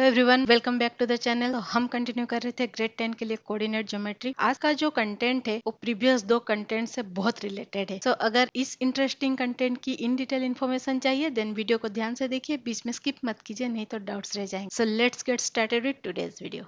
Everyone, welcome back to the channel. तो हम continue कर रहे थे ग्रेड 10 के लिए कोऑर्डिनेट ज्योमेट्री। आज का जो कंटेंट है वो प्रीवियस दो कंटेंट से बहुत रिलेटेड है। अगर इस इंटरेस्टिंग कंटेंट की इन डिटेल इन्फॉर्मेशन चाहिए देन वीडियो को ध्यान से देखिए, बीच में स्किप मत कीजिए, नहीं तो डाउट्स रह जाएंगे। So let's get started with today's video.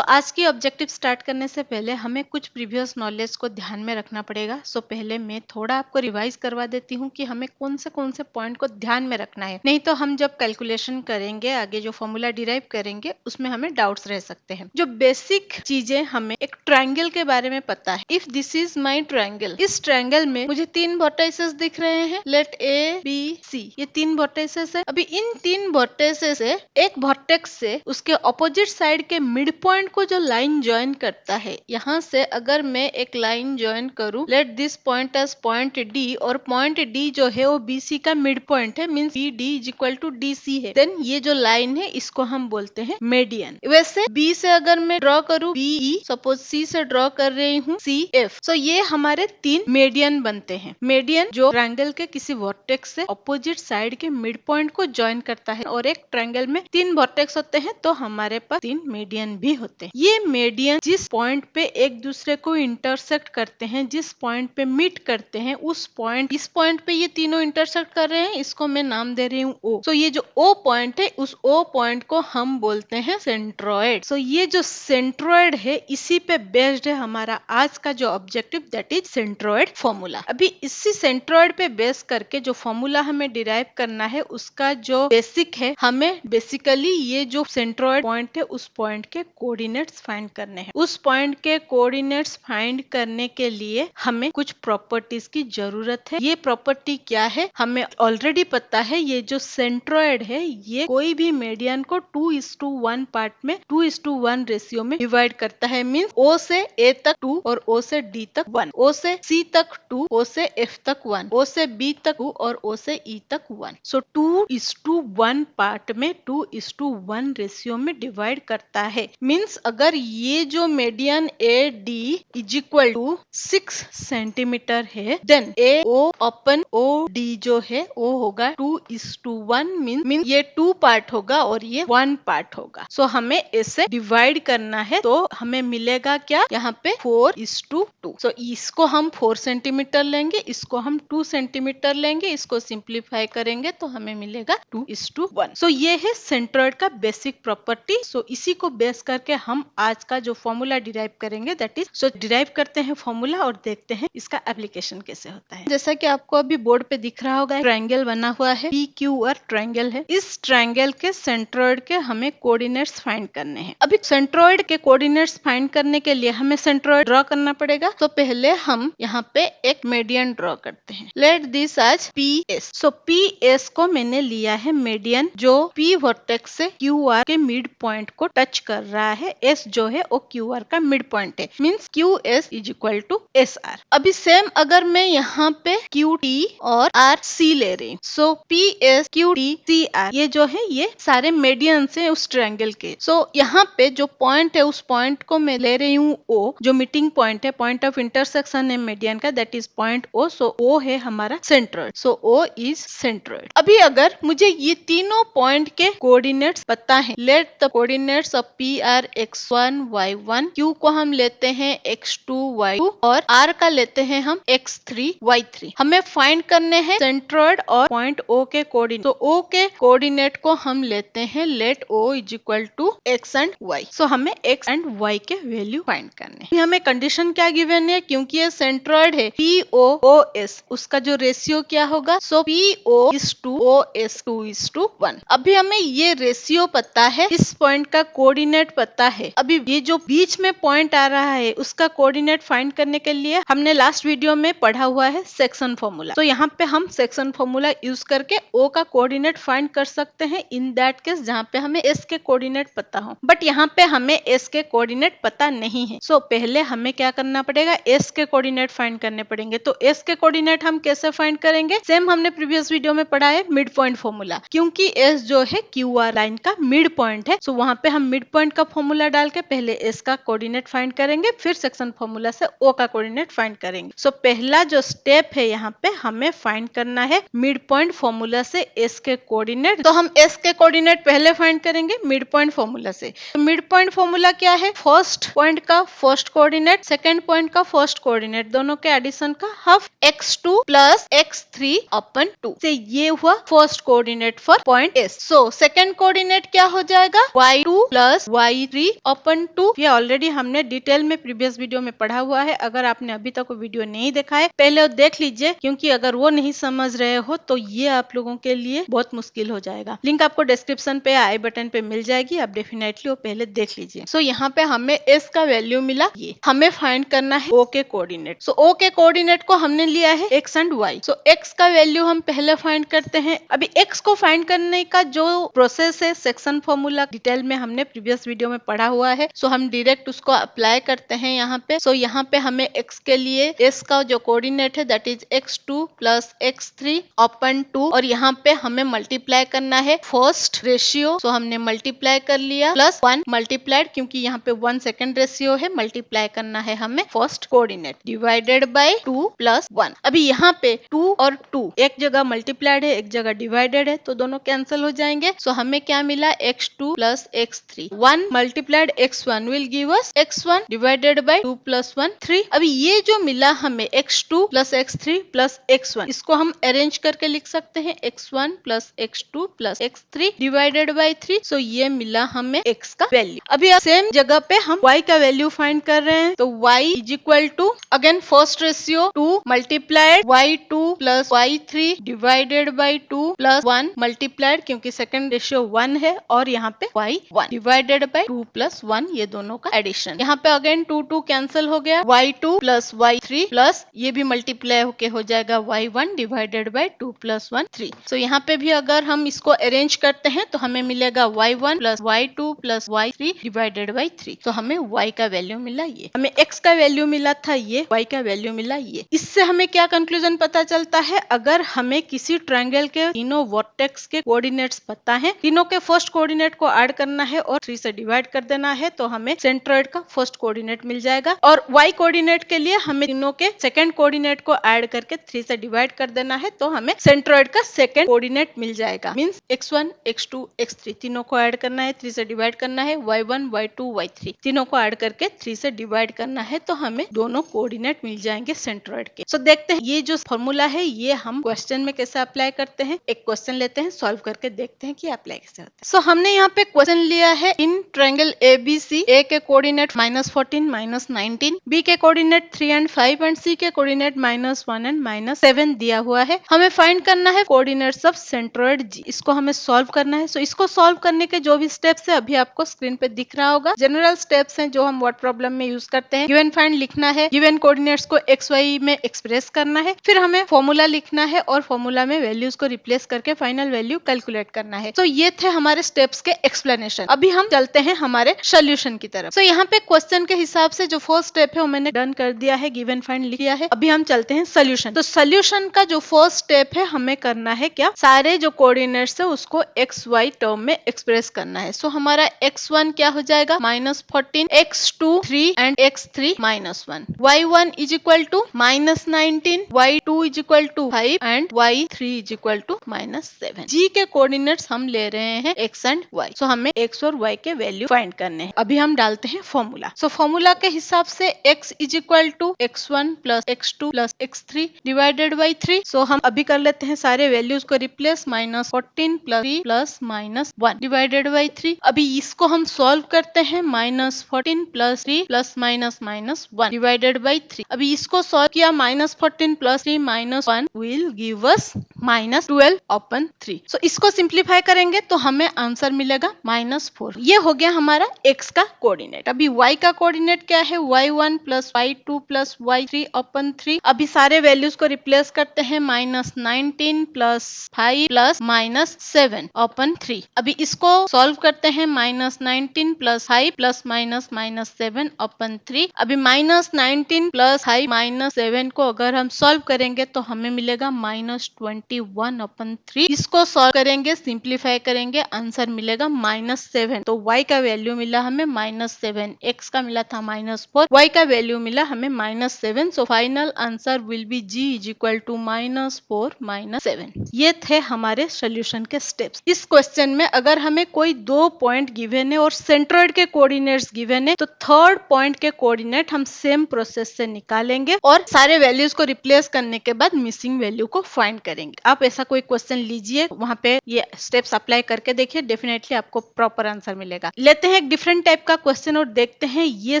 आज की ऑब्जेक्टिव स्टार्ट करने से पहले हमें कुछ प्रीवियस नॉलेज को ध्यान में रखना पड़ेगा। पहले मैं थोड़ा आपको रिवाइज करवा देती हूँ कि हमें कौन से पॉइंट को ध्यान में रखना है, नहीं तो हम जब कैलकुलेशन करेंगे, आगे जो फॉर्मूला डिराइव करेंगे उसमें हमें डाउट्स रह सकते हैं। जो बेसिक चीजें, हमें एक ट्रायंगल के बारे में पता है। If this is my triangle, इस ट्रायंगल में मुझे 3 वर्टिसेस दिख रहे हैं। लेट ए बी सी, ये 3 वर्टिसेस है। अभी इन 3 वर्टिसेस से एक वर्टेक्स से उसके ऑपोजिट साइड के मिड पॉइंट को जो लाइन ज्वाइन करता है, यहाँ से अगर मैं एक लाइन ज्वाइन करूं, let this point as point D, और पॉइंट डी जो है वो बीसी का मिड पॉइंट है, means B D is equal to D C है। देन ये जो लाइन है इसको हम बोलते हैं मेडियन। वैसे बी से अगर मैं ड्रॉ करूं बीई, सपोज सी से ड्रॉ कर रही हूँ सी एफ, सो ये हमारे 3 मेडियन बनते हैं। मेडियन जो ट्रायंगल के किसी वर्टेक्स से ऑपोजिट साइड के मिड पॉइंट को ज्वाइन करता है, और एक ट्रायंगल में 3 वर्टेक्स होते हैं तो हमारे पास 3 मेडियन भी होते हैं। ये मेडियन जिस पॉइंट पे एक दूसरे को इंटरसेक्ट करते हैं, जिस पॉइंट पे मीट करते हैं, उस पॉइंट, इस पॉइंट पे ये तीनों इंटरसेक्ट कर रहे हैं, इसको मैं नाम दे रही हूँ ओ। ये जो ओ पॉइंट है, उस ओ पॉइंट को हम बोलते हैं सेंट्रोइड। ये जो सेंट्रोइड है, इसी पे बेस्ड है हमारा आज का जो objective, that is centroid formula. अभी इसी सेंट्रोइड पे बेस करके जो फॉर्मूला हमें डिराइव करना है, उसका जो बेसिक है, हमें बेसिकली ये जो सेंट्रोइड पॉइंट है उस पॉइंट के कोऑर्डिनेट्स फाइंड करने हैं। उस पॉइंट के कोऑर्डिनेट्स फाइंड करने के लिए हमें कुछ प्रॉपर्टीज की जरूरत है। ये प्रॉपर्टी क्या है, हमें ऑलरेडी पता है। ये जो सेंट्रोइड है, ये कोई भी मेडियन को 2:1 पार्ट में 2:1 रेशियो में डिवाइड करता है। मींस ओ से ए तक 2 और ओ से डी तक 1, ओ से सी तक 2, ओ से एफ तक 1, ओ से बी तक 2 और ओ से ई तक 1। 2:1 पार्ट में 2:1 रेशियो में डिवाइड करता है। मींस अगर ये जो median A D is equal to 6 centimetre है, then A O upon O D जो है वो होगा 2:1। मीन ये 2 पार्ट होगा और ये 1 पार्ट होगा। हमें इसे डिवाइड करना है, तो हमें मिलेगा क्या, यहाँ पे 4:2। इसको हम 4 सेंटीमीटर लेंगे, इसको हम 2 सेंटीमीटर लेंगे, इसको सिंप्लीफाई करेंगे तो हमें मिलेगा 2:1। ये है सेंट्रोइड का बेसिक प्रॉपर्टी। इसी को बेस करके हम आज का जो फॉर्मूला डिराइव करेंगे, दैट इज डिराइव करते हैं फॉर्मूला और देखते हैं इसका एप्लीकेशन कैसे होता है। जैसा कि आपको अभी बोर्ड पे दिख रहा होगा, ट्रायंगल बना हुआ है, PQR ट्रायंगल है। इस ट्रायंगल के सेंट्रोइड के हमें कोऑर्डिनेट्स फाइंड करने हैं। अभी सेंट्रोइड के कोऑर्डिनेट्स फाइंड करने के लिए हमें सेंट्रोइड ड्रॉ करना पड़ेगा। पहले हम यहाँ पे एक मेडियन ड्रॉ करते हैं। Let this as PS। PS को मैंने लिया है मेडियन, जो P वर्टेक्स से QR के मिड पॉइंट को टच कर रहा है। S जो है वो QR का मिड पॉइंट है, means QS is equal to SR। अभी सेम अगर मैं यहाँ पे QT और RC ले रही हूँ, PS QT CR ये जो है ये सारे मेडियन है उस ट्रायंगल के। यहाँ पे जो पॉइंट है, उस पॉइंट को मैं ले रही हूँ O, जो मीटिंग पॉइंट है, पॉइंट ऑफ इंटरसेक्शन है मेडियन का, that is point O। O है हमारा सेंट्रोइड। O is centroid. अभी अगर मुझे ये तीनों पॉइंट के कोऑर्डिनेट्स पता है, let the coordinates of PR x1 y1, Q को हम लेते हैं x2 y2 और R का लेते हैं हम x3 y3। हमें फाइंड करने हैं सेंट्रोइड और पॉइंट O के कोऑर्डिनेट। O के कोऑर्डिनेट को हम लेते हैं, let O is equal to x and y। हमें x एंड y के वैल्यू फाइंड करने हैं। हमें कंडीशन क्या गिवन है, क्योंकि ये सेंट्रोइड है, POOS, उसका जो रेशियो क्या होगा, PO is to OS 2:1। अभी हमें ये रेशियो पता है, इस पॉइंट का कोऑर्डिनेट पता है। अभी ये जो बीच में पॉइंट आ रहा है, उसका कोऑर्डिनेट फाइंड करने के लिए हमने लास्ट वीडियो में पढ़ा हुआ है सेक्शन फॉर्मूला। यहाँ पे हम सेक्शन फॉर्मूला यूज करके O का कोऑर्डिनेट फाइंड कर सकते हैं, इन दैट केस जहाँ पे हमें S के कोऑर्डिनेट पता हो। बट यहाँ पे हमें S के कोऑर्डिनेट पता नहीं है। पहले हमें क्या करना पड़ेगा, S के कोऑर्डिनेट फाइंड करने पड़ेंगे। S के कोऑर्डिनेट हम कैसे फाइंड करेंगे, सेम हमने प्रीवियस वीडियो में पढ़ा है, मिड पॉइंट फॉर्मूला। क्योंकि S जो है QR लाइन का मिड पॉइंट है, वहाँ पे हम मिड पॉइंट का फॉर्मूला फॉर्मूला डाल के पहले एस का कोऑर्डिनेट फाइंड करेंगे, फिर सेक्शन फॉर्मूला से ओ का कोऑर्डिनेट फाइंड करेंगे। सो पहला जो स्टेप है यहाँ पे हमें फाइंड करना है मिड पॉइंट फॉर्मूला से एस के कोऑर्डिनेट। तो हम एस के कोऑर्डिनेट पहले फाइंड करेंगे मिड पॉइंट फॉर्मूला से। मिड पॉइंट फॉर्मूला क्या है? फर्स्ट पॉइंट का फर्स्ट कोऑर्डिनेट, सेकंड पॉइंट का फर्स्ट कोऑर्डिनेट, दोनों के एडिशन का हाफ x2 प्लस x3 अपन 2 से ये हुआ first coordinate for point S. So second coordinate क्या हो जाएगा? y2 प्लस y3 अपन 2। ये ऑलरेडी हमने डिटेल में प्रीवियस वीडियो में पढ़ा हुआ है। अगर आपने अभी तक वो वीडियो नहीं देखा है पहले वो देख लीजिए, क्योंकि अगर वो नहीं समझ रहे हो तो ये आप लोगों के लिए बहुत मुश्किल हो जाएगा। लिंक आपको डिस्क्रिप्शन पे आई बटन पे मिल जाएगी, आप डेफिनेटली वो पहले देख लीजिए। सो यहाँ पे हमें एस का वैल्यू मिला, ये हमें फाइंड करना है ओ के कोऑर्डिनेट। सो ओ के कोऑर्डिनेट को हमने लिया है X and Y. So X का वैल्यू हम पहले फाइंड करते हैं। अभी एक्स को फाइंड करने का जो प्रोसेस है सेक्शन फॉर्मूला डिटेल में हमने प्रीवियस वीडियो में पढ़ा हुआ है। सो हम डायरेक्ट उसको अप्लाई करते हैं यहाँ पे। सो यहाँ पे हमें एक्स के लिए एस का जो कोऑर्डिनेट है that is x2 plus x3 अपन 2, और यहाँ पे हमें मल्टीप्लाई करना है फर्स्ट रेशियो। सो हमने मल्टीप्लाई कर लिया प्लस 1 मल्टीप्लाइड, क्योंकि यहाँ पे 1 सेकंड रेशियो है, मल्टीप्लाई करना है हमें first coordinate, divided by 2 plus 1। अभी यहाँ पे 2 और 2 एक जगह मल्टीप्लाइड है, एक जगह डिवाइडेड है, तो दोनों कैंसिल हो जाएंगे। सो हमें क्या मिला? x2 plus x3। 1 multiplied x1 will give us x1 divided by 2 plus 1 3। अभी ये जो मिला हमें x2 plus x3 plus x1, इसको हम अरेंज करके लिख सकते हैं x1 plus x2 plus x3 divided by 3। सो ये मिला हमें x का वैल्यू। अभी सेम जगह पे हम y का वैल्यू फाइंड कर रहे हैं। तो y is equal to again first ratio 2 multiplied y2 plus y3 divided by 2 plus 1 multiplied, क्योंकि सेकंड रेशियो 1 है, और यहाँ पे y1 डिवाइडेड बाय 2 प्लस 1, ये दोनों का एडिशन। यहाँ पे अगेन 2 कैंसिल हो गया, y2 प्लस y3 प्लस ये भी मल्टीप्लाई होके हो जाएगा y1 डिवाइडेड बाय 2 प्लस 1 3। सो यहाँ पे भी अगर हम इसको अरेंज करते हैं तो हमें मिलेगा y1 plus y2 plus y3 divided bye 3। तो हमें y का वैल्यू मिला ये, हमें x का वैल्यू मिला था ये, y का वैल्यू मिला ये। इससे हमें क्या कंक्लूजन पता चलता है? अगर हमें किसी ट्रायंगल के तीनों वर्टेक्स के कोऑर्डिनेट्स पता है, तीनों के फर्स्ट कोऑर्डिनेट को ऐड करना है और 3 से डिवाइड कर देना है, तो हमें सेंट्रॉइड का फर्स्ट कोऑर्डिनेट मिल जाएगा। और y कोऑर्डिनेट के लिए हमें तीनों के सेकंड कोऑर्डिनेट को ऐड करके 3 से डिवाइड कर देना है, तो हमें सेंट्रॉइड का सेकंड कोऑर्डिनेट मिल जाएगा। मींस x1 x2 x3 तीनों को ऐड करना है, 3 से डिवाइड करना है, y1 y2 y3 तीनों को ऐड करके 3 से डिवाइड करना है, तो हमें दोनों कोऑर्डिनेट मिल जाएंगे सेंट्रॉइड के। सो देखते हैं ये जो फॉर्मूला है ये हम क्वेश्चन में कैसे अप्लाई करते हैं। एक क्वेश्चन लेते हैं, सॉल्व करके देखते हैं कि अप्लाई कैसे होता है। सो हमने यहाँ पे क्वेश्चन लिया है इन ट्रायंगल ABC, A के कोऑर्डिनेट -14 -19, B के कोऑर्डिनेट 3 एंड 5 एंड C के कोऑर्डिनेट -1 एंड -7 दिया हुआ है। हमें फाइंड करना है कोऑर्डिनेट्स ऑफ सेंट्रॉइड G। इसको हमें सॉल्व करना है। सो इसको सॉल्व करने के जो भी स्टेप्स है अभी आपको स्क्रीन पे दिख रहा होगा, जनरल स्टेप्स हैं जो हम वर्ड प्रॉब्लम में यूज करते हैं। गिवन फाइंड लिखना है, गिवन कोऑर्डिनेट्स को एक्स वाई में एक्सप्रेस करना है, फिर हमें फॉर्मूला लिखना है और फॉर्मूला में वैल्यूज को रिप्लेस करके फाइनल वैल्यू कैलकुलेट करना है। तो ये थे हमारे स्टेप्स के एक्सप्लेनेशन। अभी हम चलते हैं हमारे सोल्यूशन की तरफ। यहाँ पे क्वेश्चन के हिसाब से जो फर्स्ट स्टेप है वो मैंने डन कर दिया है, गिवन फाइंड लिख दिया है। अभी हम चलते हैं सोल्यूशन। तो सोल्यूशन का जो फर्स्ट स्टेप है हमें करना है क्या, सारे जो कोऑर्डिनेट्स है उसको एक्स वाई टर्म में एक्सप्रेस करना है। सो हमारा x1 क्या हो जाएगा -14, x2 3 and x3 -1, y1 is equal to -19, y2 is equal to 5 and y3 is equal to -7। G के कोऑर्डिनेट्स हम ले रहे हैं x एंड y। सो हमें x और y के वैल्यू फाइंड करने हैं। अभी हम डालते हैं फॉर्मूला। सो फॉर्मूला के हिसाब से x is equal to x1 plus x2 plus x3 divided by 3। So हम अभी कर लेते हैं सारे वैल्यूज को replace, -14 plus 3 plus -1 divided by 3। अभी इसको हम सॉल्व करते हैं, -14 प्लस 3 प्लस -1 डिवाइडेड बाई 3। अभी इसको सॉल्व किया, -14 plus 3 -1 will give us -12 upon 3। सो इसको सिंप्लीफाई करेंगे तो हमें आंसर मिलेगा -4। ये हो गया हमारा x का कोऑर्डिनेट। अभी y का कोऑर्डिनेट क्या है, y1 plus y2 plus y3 upon 3। अभी सारे वैल्यूज को रिप्लेस करते हैं, -19 प्लस 5 प्लस -7 अपॉन 3। अभी इसको सॉल्व करते हैं, -19 प्लस 5 प्लस -7 अपॉन 3। अभी -19 प्लस 5 -7 को अगर हम सॉल्व करेंगे तो हमें मिलेगा -21 21/3। इसको सॉल्व करेंगे, सिंप्लीफाई करेंगे, आंसर मिलेगा -7। तो y का वैल्यू मिला हमें -7, x का मिला था -4, y का वैल्यू मिला हमें -7। So final answer will be g is equal to -4 -7। ये थे हमारे सोल्यूशन के स्टेप्स। इस क्वेश्चन में अगर हमें कोई 2 पॉइंट गिवन है और सेंट्रोइड के कोऑर्डिनेट्स गिवन है तो थर्ड पॉइंट के कोऑर्डिनेट हम सेम प्रोसेस से निकालेंगे और सारे वैल्यूज को रिप्लेस करने के बाद मिसिंग वैल्यू को फाइंड करेंगे। आप ऐसा कोई क्वेश्चन लीजिए, वहां पे ये स्टेप्स अप्लाई करके देखिए, डेफिनेटली आपको प्रॉपर आंसर मिलेगा। लेते हैं एक डिफरेंट टाइप का क्वेश्चन और देखते हैं ये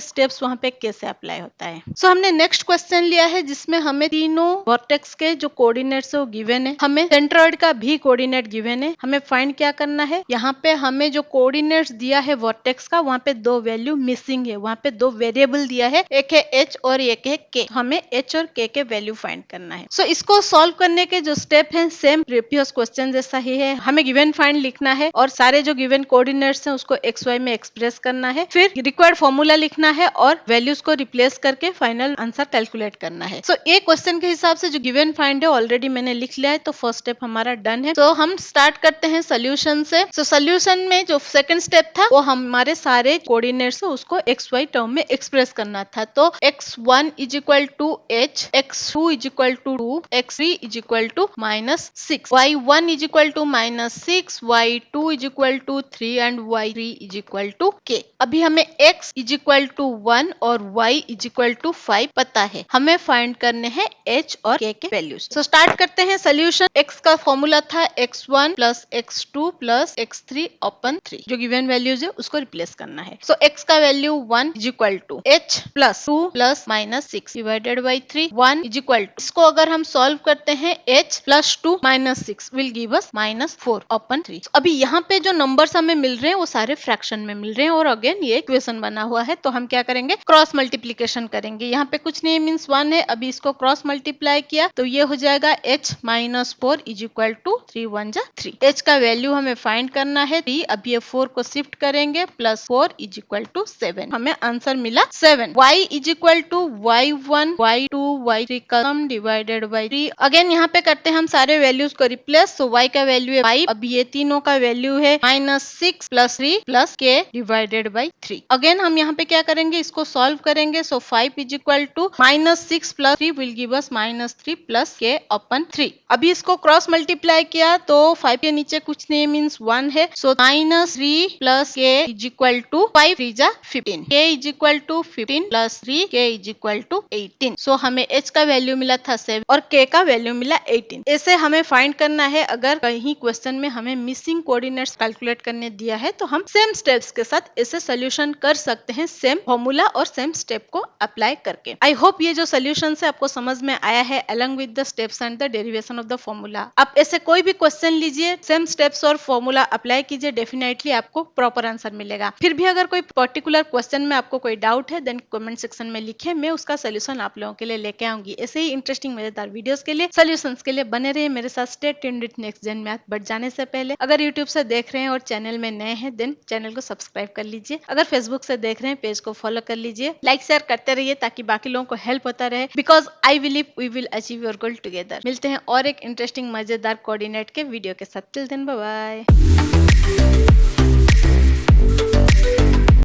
स्टेप्स वहां पे कैसे अप्लाई होता है। सो हमने नेक्स्ट क्वेश्चन लिया है जिसमें हमें तीनों वर्टेक्स के जो कोऑर्डिनेट्स है वो गिवन है, हमें सेंट्रोइड का भी कोऑर्डिनेट गिवन है। हमें फाइंड क्या करना है, यहाँ पे हमें जो कोऑर्डिनेट्स दिया है वर्टेक्स का वहाँ पे 2 वैल्यू मिसिंग है, वहाँ पे 2 वेरिएबल दिया है, एक है h और एक है k। हमें h और k के वैल्यू फाइंड करना है। सो इसको सॉल्व करने के जो स्टेप है सेम प्रीवियस क्वेश्चन जैसा ही है। हमें गिवन फाइंड लिखना है और सारे जो गिवन कोऑर्डिनेट्स हैं उसको xy में एक्सप्रेस करना है, फिर रिक्वायर्ड फॉर्मूला लिखना है और वैल्यूज को रिप्लेस करके फाइनल आंसर कैलकुलेट करना है। सो ये क्वेश्चन के हिसाब से जो गिवन फाइंड है ऑलरेडी मैंने लिख लिया है, तो फर्स्ट स्टेप हमारा डन है। तो हम स्टार्ट करते हैं सोल्यूशन से। सो सोल्यूशन में जो सेकंड स्टेप था वो हमारे सारे कोऑर्डिनेट्स है उसको xy टर्म में एक्सप्रेस करना था। तो x1 is equal to h, x2 is equal to 2, x3 is equal to -6, y1 is equal to -6, y2 is equal to 3 and y3 is equal to k। अभी हमें x is equal to 1 और y is equal to 5 पता है, हमें find करने हैं h और k के वैल्यूज। सो स्टार्ट करते हैं सोल्यूशन। x का फॉर्मूला था x1 plus x2 plus x3 upon 3, जो गिवन वैल्यूज है उसको रिप्लेस करना है। सो x का value 1 is equal to h plus 2 plus -6 divided by 3, 1 is equal to, इसको अगर हम सॉल्व करते हैं h plus 2 -6 will give us -4 upon 3। अभी यहाँ पे जो नंबर्स हमें मिल रहे हैं वो सारे फ्रैक्शन में मिल रहे हैं और अगेन ये इक्वेशन बना हुआ है, तो हम क्या करेंगे, क्रॉस मल्टीप्लीकेशन करेंगे। यहाँ पे कुछ नहीं मीन्स 1 है, अभी इसको क्रॉस मल्टीप्लाई किया तो ये हो जाएगा h -4 इज इक्वल टू 3 1 जा 3। h का वैल्यू हमें फाइंड करना है 3, अब ये 4 को शिफ्ट करेंगे, प्लस 4 इज इक्वल टू 7, हमें आंसर मिला 7। y is equal to y1 y2 y3 का सम डिवाइडेड बाई 3। अगेन यहाँ पे करते हैं हम सारे वैल्यूज को रिप्लेस। सो y का वैल्यू है 5, अब ये तीनों का वैल्यू है -6 plus 3 plus k divided by 3। Again हम यहाँ पे क्या करेंगे, इसको सॉल्व करेंगे। So 5 is equal to -6 plus 3 will give us -3 plus k upon 3। अभी इसको क्रॉस मल्टीप्लाई किया तो 5 के नीचे कुछ नहीं मीन्स 1 है, so -3 plus k is equal to 5 3 जा 15, k is equal to 15 plus 3, k is equal to 18। So हमें h का वैल्यू मिला था 7 और k का वैल्यू मिला 18। ऐसे हमें फाइंड करना है, अगर कहीं क्वेश्चन में हमें मिसिंग कोऑर्डिनेट्स कैलकुलेट करने दिया है तो हम सेम स्टेप्स के साथ ऐसे सोल्यूशन कर सकते हैं, सेम फॉर्मूला और सेम स्टेप को अप्लाई करके। आई होप ये जो सोल्यूशन है आपको समझ में आया है, along with the steps and the derivation of the formula. आप ऐसे कोई भी क्वेश्चन लीजिए, सेम स्टेप्स और फॉर्मूला अप्लाई कीजिए, डेफिनेटली आपको प्रॉपर आंसर मिलेगा। फिर भी अगर कोई पर्टिकुलर क्वेश्चन में आपको कोई डाउट है देन कमेंट सेक्शन में लिखे, मैं उसका सोल्यूशन आप लोगों के लिए लेके आऊंगी। ऐसे ही इंटरेस्टिंग मजेदार वीडियोस के लिए, सोल्यूशंस के लिए बने रहिए मेरे साथ। Stay tuned with Next Gen Math. But जाने से पहले अगर यूट्यूब से देख रहे हैं और चैनल में नए हैं देन चैनल को सब्सक्राइब कर लीजिए। अगर फेसबुक से देख रहे हैं पेज को फॉलो कर लीजिए, लाइक शेयर करते रहिए ताकि बाकी लोगों को हेल्प होता रहे, because I believe we will achieve your goal together. मिलते हैं और एक इंटरेस्टिंग मजेदार कोऑर्डिनेट के वीडियो के साथ। Till then bye bye.